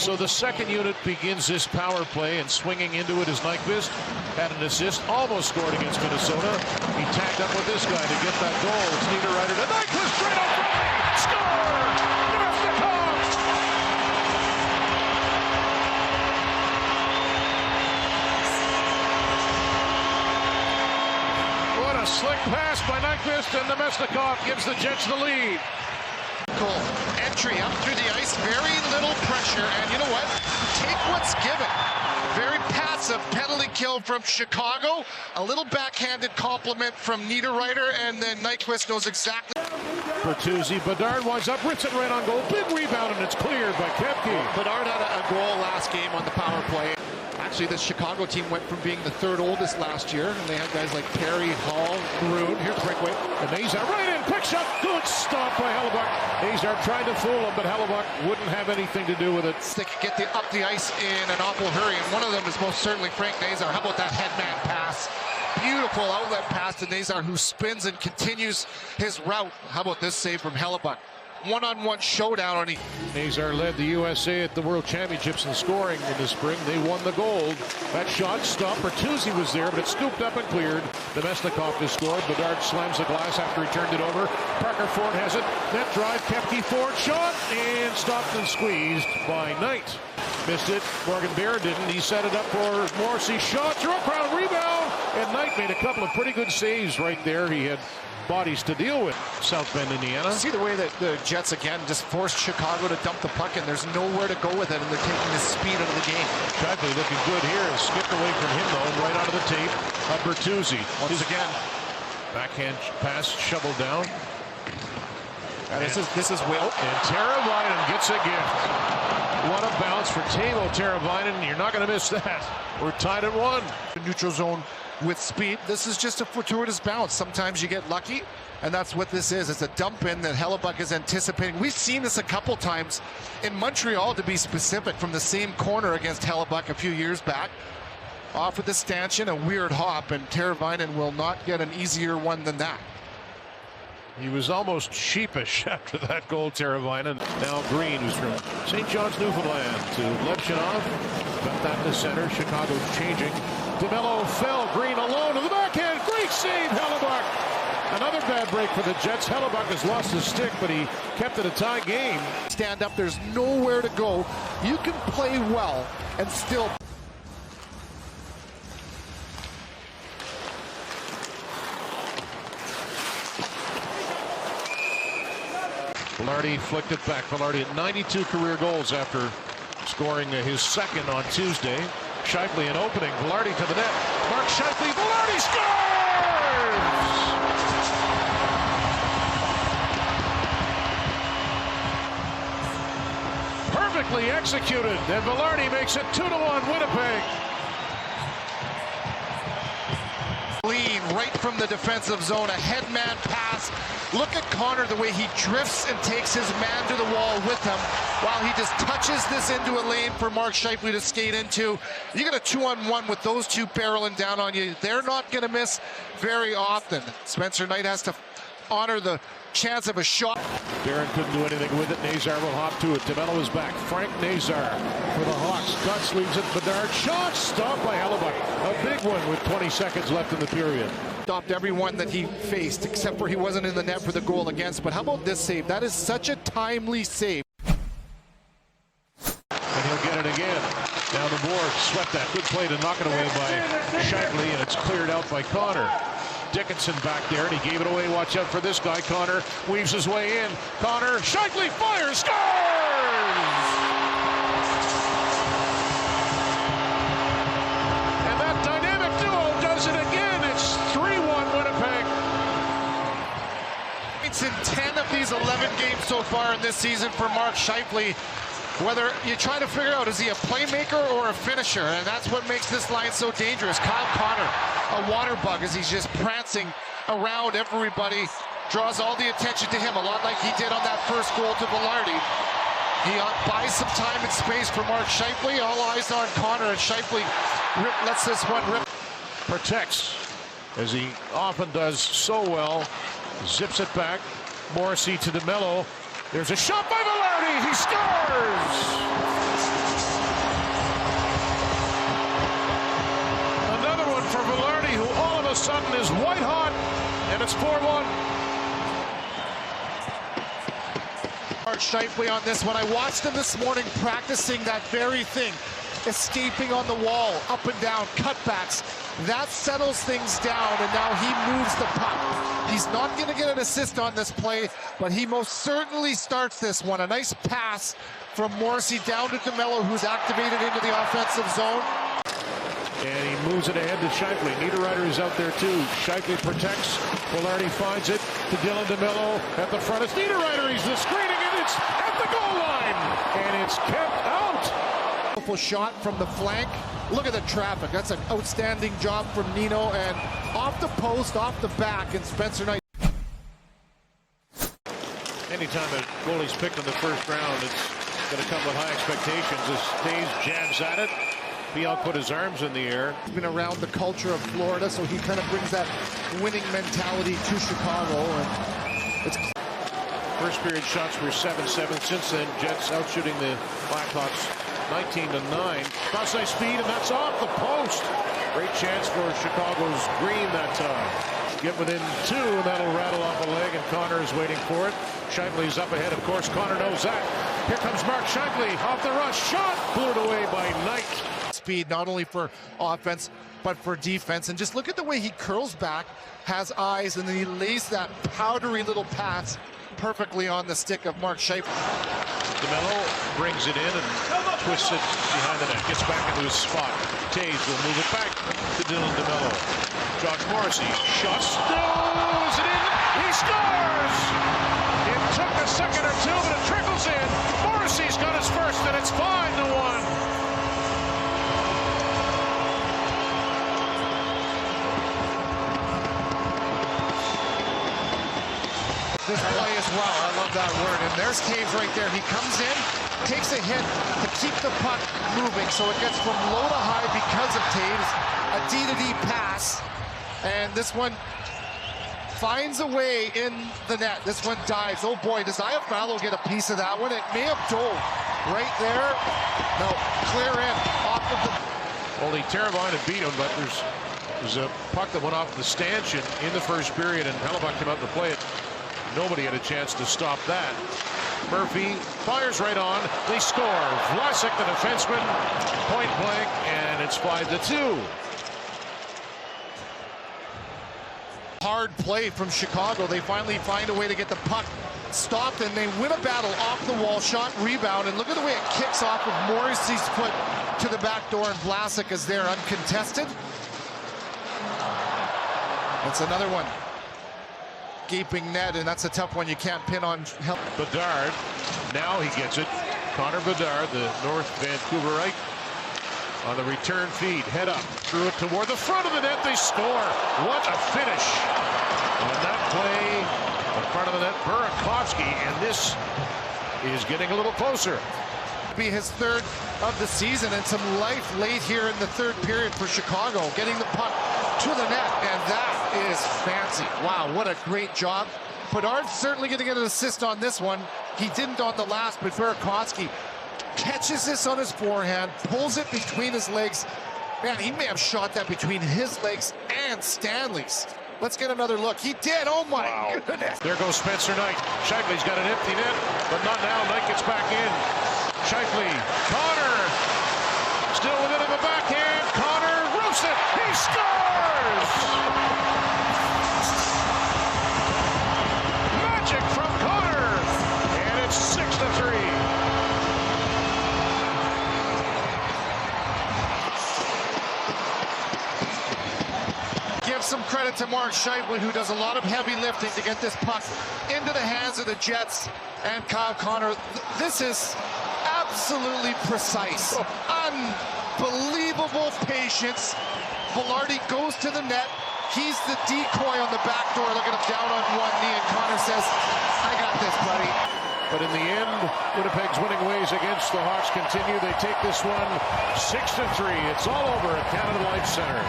So the second unit begins this power play, and swinging into it is Nyquist. Had an assist, almost scored against Minnesota. He tagged up with this guy to get that goal. It's Niederreiter to Nyquist, straight up front. Score! What a slick pass by Nyquist, and Nemesnikov gives the Jets the lead. Entry up through the ice, very little pressure, and you know what? Take what's given. Very passive penalty kill from Chicago, a little backhanded compliment from Niederreiter, and then Nyquist knows exactly. Bertuzzi, Bedard winds up, rips it right on goal, big rebound, and it's cleared by Koepke. Bedard had a goal last game on the power play. Actually, the Chicago team went from being the third oldest last year, and they had guys like Perry, Hall, Maroon. Here's Breakaway. And Nazar right in, quick shot, good stop by Hellebuyck. Nazar tried to fool him, but Hellebuyck wouldn't have anything to do with it. They could get up the ice in an awful hurry, and one of them is most certainly Frank Nazar. How about that headman pass? Beautiful outlet pass to Nazar, who spins and continues his route. How about this save from Hellebuyck? One-on-one showdown on Nazar led the USA at the World Championships in scoring in the spring. They won the gold. That shot stopped. Bertuzzi was there, but it scooped up and cleared. Nemesnikov has scored. Bedard slams the glass after he turned it over. Parker Ford has it. Net drive. Koepke Ford shot and stopped and squeezed by Knight. Missed it. Morgan Bear didn't. He set it up for Morrissey. Shot through a crowd rebound. And Knight made a couple of pretty good saves right there. He had bodies to deal with. South Bend, Indiana. See the way that the Jets again just forced Chicago to dump the puck, and there's nowhere to go with it, and they're taking the speed out of the game. Shifley looking good here. Skipped away from him though, right onto the tape of Bertuzzi. Once again, backhand pass shoveled down. And this is Will. And Teravainen gets a gift. What a bounce for Teuvo Teravainen. You're not going to miss that. We're tied at 1. The neutral zone with speed. This is just a fortuitous bounce. Sometimes you get lucky, and that's what this is. It's a dump in that Hellebuyck is anticipating. We've seen this a couple times in Montreal, to be specific, from the same corner against Hellebuyck a few years back. Off with the stanchion, a weird hop, and Teravainen will not get an easier one than that. He was almost sheepish after that goal, Teravainen. Now Green, who's from St. John's, Newfoundland, to Levchinov. Got that to center. Chicago's changing. DeMello fell. Green alone to the backhand. Great save, Hellebuyck. Another bad break for the Jets. Hellebuyck has lost his stick, but he kept it a tie game. Stand up. There's nowhere to go. You can play well and still. Velarde flicked it back. Velarde at 92 career goals after scoring his second on Tuesday. Shifley an opening. Velarde to the net. Mark Shifley. Velarde scores! Perfectly executed. And Velarde makes it 2-1 Winnipeg. Lean right from the defensive zone, a headman pass. Look at Connor, the way he drifts and takes his man to the wall with him while he just touches this into a lane for Mark Shifley to skate into. You get a 2-on-1 with those two barreling down on you. They're not going to miss very often. Spencer Knight has to honor the chance of a shot. Barron couldn't do anything with it. Nazar will hop to it. DeMello is back. Frank Nazar for the Hawks. Guts leaves it. Bedard shot stopped by Hellebuyck. A big one with 20 seconds left in the period. Stopped everyone that he faced, except for he wasn't in the net for the goal against. But how about this save? That is such a timely save. And he'll get it again. Down the board. Swept that. Good play to knock it away by Shifley, and it's cleared out by Connor. Dickinson back there, and he gave it away. Watch out for this guy. Connor weaves his way in. Connor, Shifley fires, scores! And that dynamic duo does it again. It's 3-1 Winnipeg. It's in 10 of these 11 games so far in this season for Mark Shifley. Whether you're trying to figure out, is he a playmaker or a finisher? And that's what makes this line so dangerous. Kyle Connor, a water bug, as he's just prancing around everybody, draws all the attention to him, a lot like he did on that first goal to Velarde. He buys some time and space for Mark Shifley. All eyes on Connor, and Shifley lets this one rip. Protects, as he often does so well. Zips it back. Morrissey to DeMello. There's a shot by Velarde. He scores! for Velarde, who all of a sudden is white hot, and it's 4-1. Shifley on this one. I watched him this morning practicing that very thing. Escaping on the wall, up and down, cutbacks. That settles things down, and now he moves the puck. He's not going to get an assist on this play, but he most certainly starts this one. A nice pass from Morrissey down to DeMello, who's activated into the offensive zone. And he moves it ahead to Shifley. Niederreiter is out there too. Shifley protects. Velarde finds it to Dylan DeMello at the front. It's Niederreiter. He's the screening, and it's at the goal line. And it's kept out. Beautiful shot from the flank. Look at the traffic. That's an outstanding job from Nino. And off the post, off the back, and Spencer Knight. Anytime a goalie's picked in the first round, it's going to come with high expectations. As Taves jabs at it. Biel put his arms in the air. He's been around the culture of Florida, so he kind of brings that winning mentality to Chicago. And it's first period shots were 7-7. Since then, Jets out shooting the Blackhawks 19-9. Cross ice speed, and that's off the post. Great chance for Chicago's Green that time. Get within 2, and that'll rattle off a leg, and Connor is waiting for it. Shifley's up ahead, of course. Connor knows that. Here comes Mark Shifley off the rush. Shot blew it away by Knight. Speed not only for offense but for defense, and just look at the way he curls back, has eyes, and then he lays that powdery little pass perfectly on the stick of Mark Shifley. DeMello brings it in and twists it behind the net, gets back into his spot. Taves will move it back to Dylan DeMello. Josh Morrissey shots, is it in? He scores! It took a second or two, but it trickles in. Morrissey's got his first, and it's 5-1. This play as well. I love that word. And there's Taves right there. He comes in, takes a hit to keep the puck moving, so it gets from low to high because of Taves. A D-to-D pass. And this one finds a way in the net. This one dives. Oh boy, does Iafallo get a piece of that one? It may have dove right there. No, clear in off of the... Only Teravainen beat him, but there's a puck that went off the stanchion in the first period, and Hellebuck came out to play it. Nobody had a chance to stop that. Murphy fires right on. They score. Vlasic, the defenseman, point blank, and it's 5-2. Hard play from Chicago. They finally find a way to get the puck stopped, and they win a battle off the wall, shot, rebound, and look at the way it kicks off of Morrissey's foot to the back door, and Vlasic is there uncontested. That's another one. Gaping net, and that's a tough one you can't pin on. Bedard, now he gets it. Connor Bedard, the North Vancouverite, on the return feed, head up, threw it toward the front of the net. They score. What a finish! On that play, in front of the net, Burakovsky, and this is getting a little closer. Be his third of the season, and some life late here in the third period for Chicago, getting the puck to the net, and that is fancy. Wow, what a great job. Bedard's certainly going to get an assist on this one. He didn't on the last, but Burakovsky catches this on his forehand, pulls it between his legs. Man, he may have shot that between his legs and Stanley's. Let's get another look. He did. Oh my goodness. There goes Spencer Knight. Shifley's got an empty net, but not now. Knight gets back in. Shifley, Connor, still within him a backhand. Connor roofs it. He scores! Magic from Connor, and it's 6-3. Give some credit to Mark Shifley, who does a lot of heavy lifting to get this puck into the hands of the Jets and Kyle Connor. This is absolutely precise. Unbelievable patience. Velarde goes to the net. He's the decoy on the back door. Look at him down on one knee, and Connor says, I got this, buddy. But in the end, Winnipeg's winning ways against the Hawks continue. They take this one 6-3. It's all over at Canada Life Center.